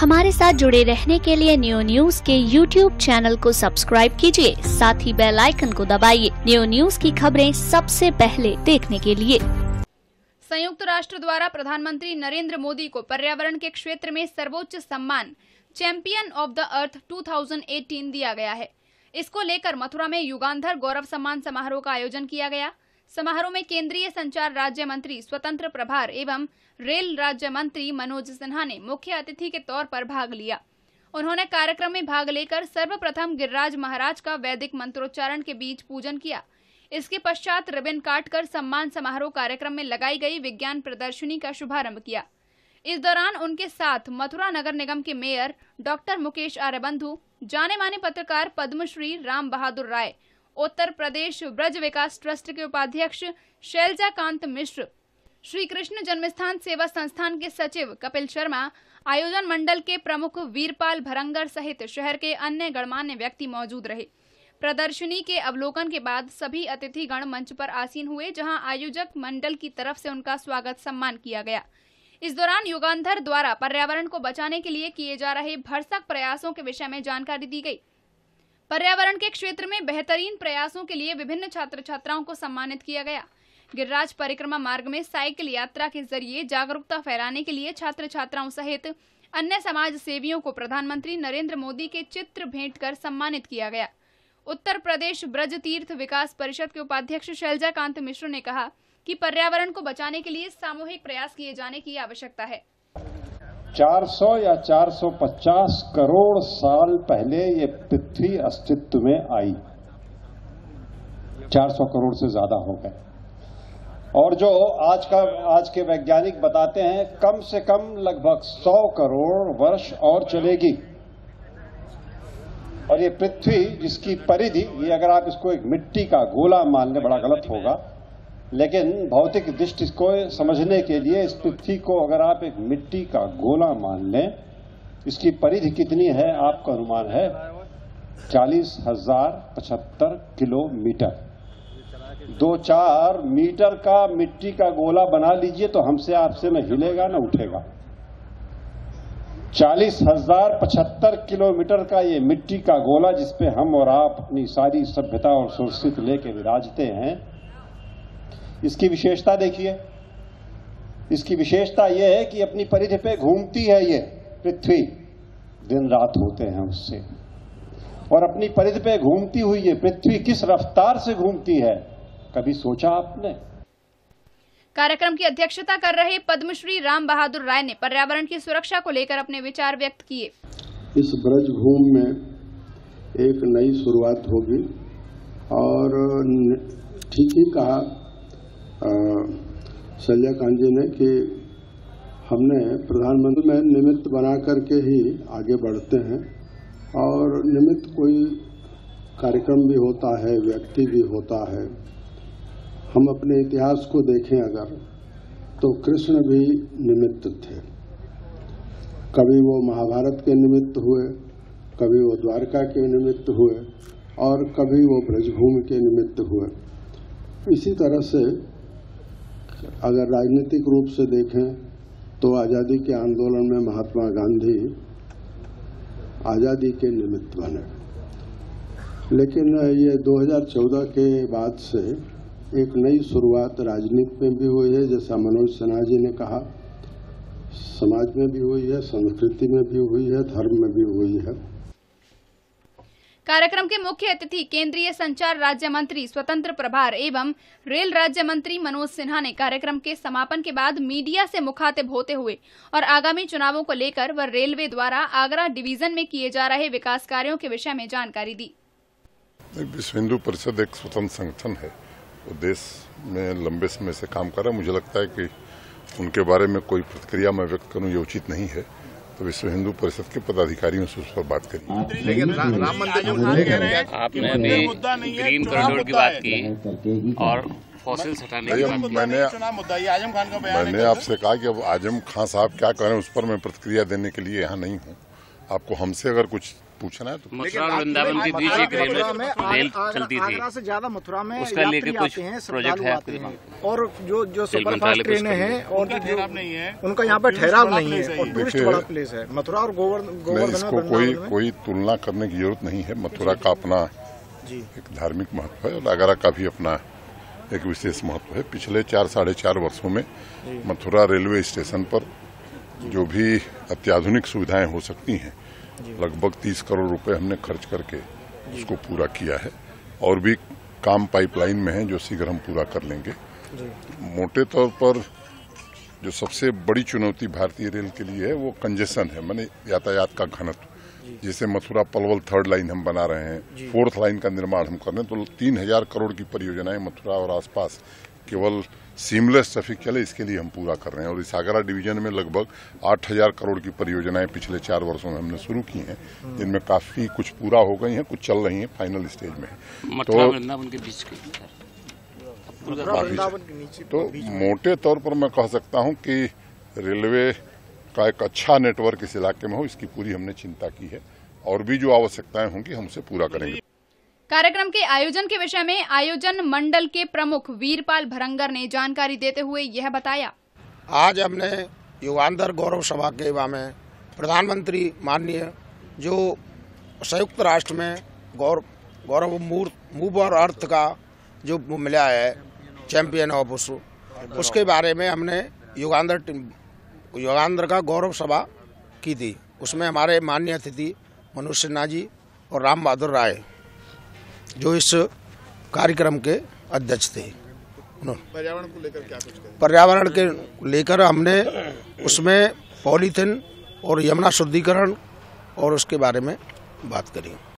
हमारे साथ जुड़े रहने के लिए न्यूज के YouTube चैनल को सब्सक्राइब कीजिए, साथ ही बेल आइकन को दबाइए न्यूज की खबरें सबसे पहले देखने के लिए। संयुक्त राष्ट्र द्वारा प्रधानमंत्री नरेंद्र मोदी को पर्यावरण के क्षेत्र में सर्वोच्च सम्मान चैंपियन ऑफ द अर्थ 2018 दिया गया है। इसको लेकर मथुरा में युगांधर गौरव सम्मान समारोह का आयोजन किया गया। समारोह में केंद्रीय संचार राज्य मंत्री, स्वतंत्र प्रभार एवं रेल राज्य मंत्री मनोज सिन्हा ने मुख्य अतिथि के तौर पर भाग लिया। उन्होंने कार्यक्रम में भाग लेकर सर्वप्रथम गिरिराज महाराज का वैदिक मंत्रोच्चारण के बीच पूजन किया। इसके पश्चात रिबन काटकर सम्मान समारोह कार्यक्रम में लगाई गई विज्ञान प्रदर्शनी का शुभारंभ किया। इस दौरान उनके साथ मथुरा नगर निगम के मेयर डॉक्टर मुकेश आर्यबंधु, जाने माने पत्रकार पद्मश्री राम बहादुर राय, उत्तर प्रदेश ब्रज विकास ट्रस्ट के उपाध्यक्ष शैलजा कांत मिश्र, श्री कृष्ण जन्मस्थान सेवा संस्थान के सचिव कपिल शर्मा, आयोजन मंडल के प्रमुख वीरपाल भरंगर सहित शहर के अन्य गणमान्य व्यक्ति मौजूद रहे। प्रदर्शनी के अवलोकन के बाद सभी अतिथिगण मंच पर आसीन हुए, जहां आयोजक मंडल की तरफ से उनका स्वागत सम्मान किया गया। इस दौरान युगांधर द्वारा पर्यावरण को बचाने के लिए किए जा रहे भरसक प्रयासों के विषय में जानकारी दी गई। पर्यावरण के क्षेत्र में बेहतरीन प्रयासों के लिए विभिन्न छात्र छात्राओं को सम्मानित किया गया। गिरिराज परिक्रमा मार्ग में साइकिल यात्रा के जरिए जागरूकता फैलाने के लिए छात्र छात्राओं सहित अन्य समाज सेवियों को प्रधानमंत्री नरेंद्र मोदी के चित्र भेंट कर सम्मानित किया गया। उत्तर प्रदेश ब्रज तीर्थ विकास परिषद के उपाध्यक्ष शैलजा कांत मिश्र ने कहा कि पर्यावरण को बचाने के लिए सामूहिक प्रयास किए जाने की आवश्यकता है। 400 या 450 करोड़ साल पहले ये पृथ्वी अस्तित्व में आई। 400 करोड़ से ज्यादा हो गए। और जो आज के वैज्ञानिक बताते हैं, कम से कम लगभग 100 करोड़ वर्ष और चलेगी। और ये पृथ्वी जिसकी परिधि, ये अगर आप इसको एक मिट्टी का गोला मान लें, बड़ा गलत होगा, लेकिन भौतिक दृष्टि को समझने के लिए इस पृथ्वी को अगर आप एक मिट्टी का गोला मान लें, इसकी परिधि कितनी है आपका अनुमान है? 40,075 किलोमीटर। 2-4 मीटर का मिट्टी का गोला बना लीजिए तो हमसे आपसे में हिलेगा ना उठेगा। 40,075 किलोमीटर का ये मिट्टी का गोला जिसपे हम और आप अपनी सारी सभ्यता और संस्कृति लेके विराजते हैं, इसकी विशेषता देखिए। इसकी विशेषता यह है कि अपनी परिधि पे घूमती है ये पृथ्वी, दिन रात होते हैं उससे। और अपनी परिधि पे घूमती हुई ये पृथ्वी किस रफ्तार से घूमती है, कभी सोचा आपने? कार्यक्रम की अध्यक्षता कर रहे पद्मश्री राम बहादुर राय ने पर्यावरण की सुरक्षा को लेकर अपने विचार व्यक्त किए। इस ब्रज भूमि में एक नई शुरुआत होगी और ठीक ही कहा शैलजा कांत जी ने कि हमने प्रधानमंत्री में निमित्त बना करके ही आगे बढ़ते हैं। और निमित्त कोई कार्यक्रम भी होता है, व्यक्ति भी होता है। हम अपने इतिहास को देखें अगर, तो कृष्ण भी निमित्त थे। कभी वो महाभारत के निमित्त हुए, कभी वो द्वारका के निमित्त हुए और कभी वो ब्रजभूमि के निमित्त हुए। इसी तरह से अगर राजनीतिक रूप से देखें तो आज़ादी के आंदोलन में महात्मा गांधी आज़ादी के निमित्त बने। लेकिन ये 2014 के बाद से एक नई शुरुआत राजनीति में भी हुई है, जैसा मनोज सिन्हा जी ने कहा, समाज में भी हुई है, संस्कृति में भी हुई है, धर्म में भी हुई है। कार्यक्रम के मुख्य अतिथि केंद्रीय संचार राज्य मंत्री, स्वतंत्र प्रभार एवं रेल राज्य मंत्री मनोज सिन्हा ने कार्यक्रम के समापन के बाद मीडिया से मुखातिब होते हुए और आगामी चुनावों को लेकर व रेलवे द्वारा आगरा डिवीजन में किए जा रहे विकास कार्यों के विषय में जानकारी दी। विश्व हिंदू परिषद एक स्वतंत्र संगठन है, वो देश में लंबे समय से काम कर रहा है। मुझे लगता है कि उनके बारे में कोई प्रतिक्रिया मैं व्यक्त करूं ये उचित नहीं है, तो विश्व हिंदू परिषद के पदाधिकारियों से उस पर बात करिए। लेकिन राम मंदिर आपने अभी ग्रीन कॉरिडोर की बात की और फॉसिल्स हटाने की बात की। मैंने आपसे कहा कि अब आजम खान साहब क्या कह रहे हैं उस पर मैं प्रतिक्रिया देने के लिए यहाँ नहीं हूँ। आपको हमसे अगर कुछ पूछना है तो मथुरा और वृंदावन के बीच एक रेल चलती थी, आगरा से ज्यादा मथुरा में उसका लेके कुछ प्रोजेक्ट है आपके दिमाग? और जो सुपरफास्ट ट्रेनें हैं और ठहराव नहीं है, उनका यहाँ पर ठहराव नहीं है और टूरिस्ट बड़ा प्लेस है मथुरा और गोवर्धन। इसको कोई तुलना करने की जरूरत नहीं है। मथुरा का अपना एक धार्मिक महत्व है और आगरा का भी अपना एक विशेष महत्व है। पिछले 4-4.5 वर्षों में मथुरा रेलवे स्टेशन पर जो भी अत्याधुनिक सुविधाएं हो सकती हैं, लगभग 30 करोड़ रुपए हमने खर्च करके उसको पूरा किया है और भी काम पाइपलाइन में है जो शीघ्र हम पूरा कर लेंगे। मोटे तौर पर जो सबसे बड़ी चुनौती भारतीय रेल के लिए है वो कंजेशन है, माने यातायात का घनत्व। जैसे मथुरा पलवल 3rd लाइन हम बना रहे हैं, 4th लाइन का निर्माण हम कर रहे हैं, तो 3000 करोड़ की परियोजनाएं मथुरा और आसपास केवल सीमलेस ट्रैफिक चले इसके लिए हम पूरा कर रहे हैं। और इस आगरा डिवीजन में लगभग 8000 करोड़ की परियोजनाएं पिछले 4 वर्षों में हमने शुरू की हैं, जिनमें काफी कुछ पूरा हो गई हैं, कुछ चल रही हैं, फाइनल स्टेज में है। तो मोटे तौर पर मैं कह सकता हूं कि रेलवे का एक अच्छा नेटवर्क इस इलाके में हो, इसकी पूरी हमने चिंता की है और भी जो आवश्यकताएं होंगी हम उसे पूरा करेंगे। कार्यक्रम के आयोजन के विषय में आयोजन मंडल के प्रमुख वीरपाल भरंगर ने जानकारी देते हुए यह बताया। आज हमने युगांतर गौरव सभा के में प्रधानमंत्री माननीय जो संयुक्त राष्ट्र में गौरव मूव और अर्थ का जो मिला है चैंपियन ऑफ उसके बारे में हमने युगांतर का गौरव सभा की थी। उसमें हमारे माननीय अतिथि मनोज सिन्हा जी और राम बहादुर राय जो इस कार्यक्रम के अध्यक्ष थे। पर्यावरण को लेकर क्या कुछ करें? पर्यावरण के लेकर हमने उसमें पॉलीथिन और यमुना शुद्धिकरण और उसके बारे में बात करी।